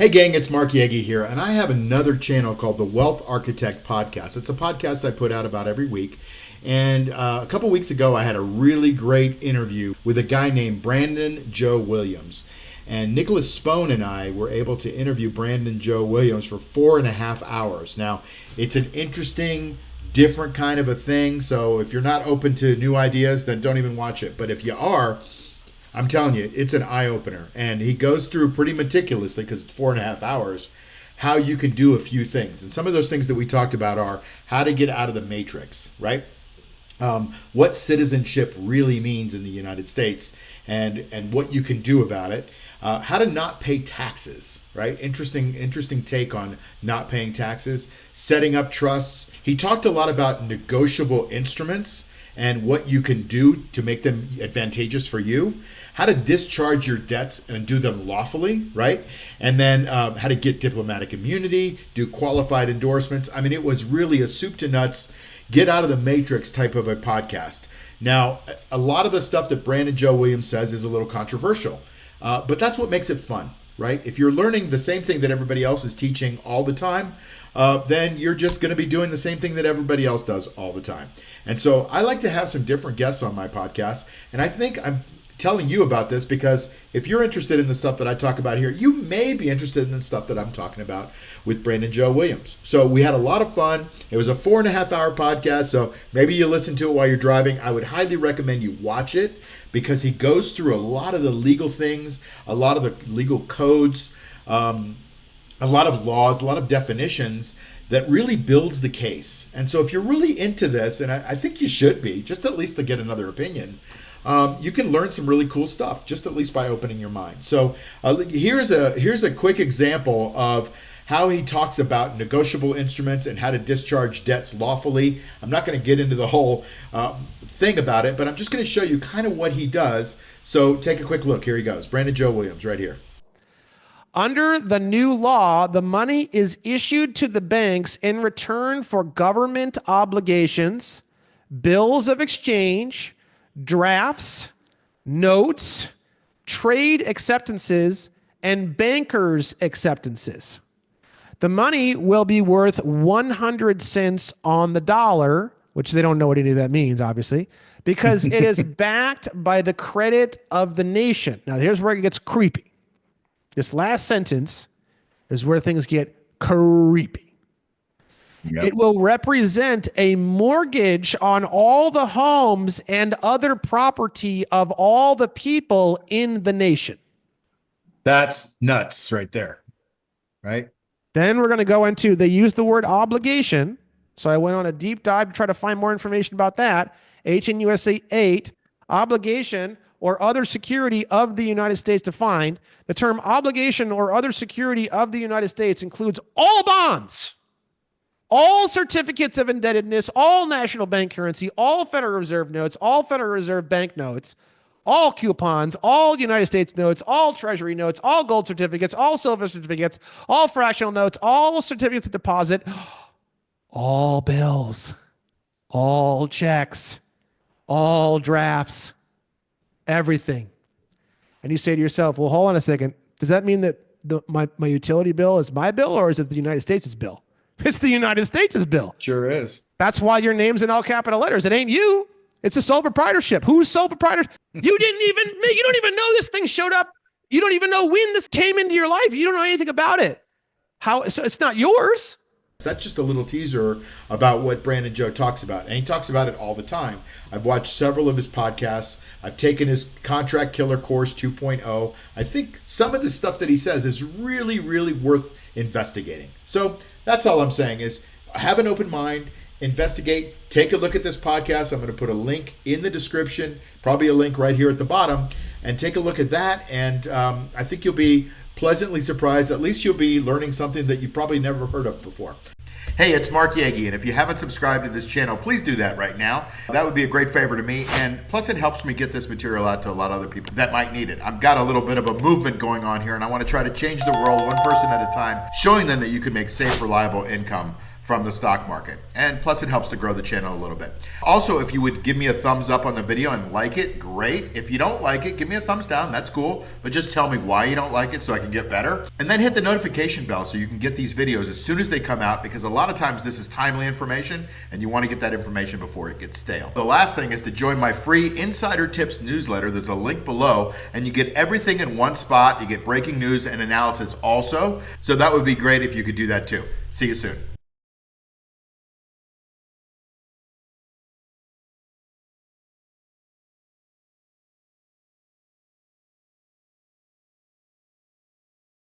Hey gang, it's Mark Yegge here, and I have another channel called the Wealth Architect Podcast. It's a podcast I put out about every week. And a couple weeks ago, I had a really great interview with a guy named Brandon Joe Williams. And Nicholas Spohn and I were able to interview Brandon Joe Williams for 4.5 hours. Now, it's an interesting, different kind of a thing. So if you're not open to new ideas, then don't even watch it. But if you are, I'm telling you, it's an eye-opener. And he goes through pretty meticulously, because it's 4.5 hours, how you can do a few things. And some of those things that we talked about are how to get out of the matrix, right? What citizenship really means in the United States and what you can do about it. How to not pay taxes, right? Interesting take on not paying taxes. Setting up trusts. He talked a lot about negotiable instruments and what you can do to make them advantageous for you. How to discharge your debts and do them lawfully, right? And then how to get diplomatic immunity, do qualified endorsements. I mean, it was really a soup to nuts, get out of the matrix type of a podcast. Now, a lot of the stuff that Brandon Joe Williams says is a little controversial, but that's what makes it fun, right? If you're learning the same thing that everybody else is teaching all the time, then you're just going to be doing the same thing that everybody else does all the time. And so I like to have some different guests on my podcast, and I think I'm telling you about this because if you're interested in the stuff that I talk about here, you may be interested in the stuff that I'm talking about with Brandon Joe Williams. So we had a lot of fun. It was a 4.5 hour podcast, so maybe you listen to it while you're driving. I would highly recommend you watch it because he goes through a lot of the legal things, a lot of the legal codes, a lot of laws, a lot of definitions that really builds the case. And so if you're really into this, and I think you should be, just at least to get another opinion, you can learn some really cool stuff just at least by opening your mind. So here's a quick example of how he talks about negotiable instruments and how to discharge debts lawfully. I'm not going to get into the whole thing about it, but I'm just going to show you kind of what he does. So take a quick look. Here he goes. Brandon Joe Williams right here. Under the new law, the money is issued to the banks in return for government obligations, bills of exchange, drafts, notes, trade acceptances, and bankers' acceptances. The money will be worth 100 cents on the dollar, which they don't know what any of that means, obviously, because it is backed by the credit of the nation. Now, here's where it gets creepy. This last sentence is where things get creepy. Yep. It will represent a mortgage on all the homes and other property of all the people in the nation. That's nuts right there, right? Then we're going to go into, they use the word obligation. So I went on a deep dive to try to find more information about that. HNUSA 8, obligation or other security of the United States defined. The term obligation or other security of the United States includes all bonds, all certificates of indebtedness, all national bank currency, all Federal Reserve notes, all Federal Reserve bank notes, all coupons, all United States notes, all Treasury notes, all gold certificates, all silver certificates, all fractional notes, all certificates of deposit, all bills, all checks, all drafts, everything. And you say to yourself, well, hold on a second. Does that mean that my utility bill is my bill, or is it the United States' bill? It's the United States' bill. Sure is. That's why your name's in all capital letters. It ain't you. It's a sole proprietorship. Who's sole proprietor? You don't even know this thing showed up. You don't even know when this came into your life. You don't know anything about it. So it's not yours. That's just a little teaser about what Brandon Joe talks about. And he talks about it all the time. I've watched several of his podcasts. I've taken his Contract Killer Course 2.0. I think some of the stuff that he says is really, really worth investigating. So that's all I'm saying is have an open mind, investigate, take a look at this podcast. I'm going to put a link in the description, probably a link right here at the bottom, and take a look at that. And I think you'll be pleasantly surprised. At least you'll be learning something that you probably never heard of before. Hey, it's Mark Yegge, and if you haven't subscribed to this channel, please do that right now. That would be a great favor to me, and plus it helps me get this material out to a lot of other people that might need it. I've got a little bit of a movement going on here, and I want to try to change the world one person at a time, showing them that you can make safe, reliable income from from the stock market. And plus it helps to grow the channel a little bit. Also, if you would give me a thumbs up on the video and like it, great. If you don't like it, give me a thumbs down, that's cool. But just tell me why you don't like it so I can get better. And then hit the notification bell so you can get these videos as soon as they come out, because a lot of times this is timely information and you want to get that information before it gets stale. The last thing is to join my free Insider Tips newsletter. There's a link below and you get everything in one spot. You get breaking news and analysis also. So that would be great if you could do that too. See you soon.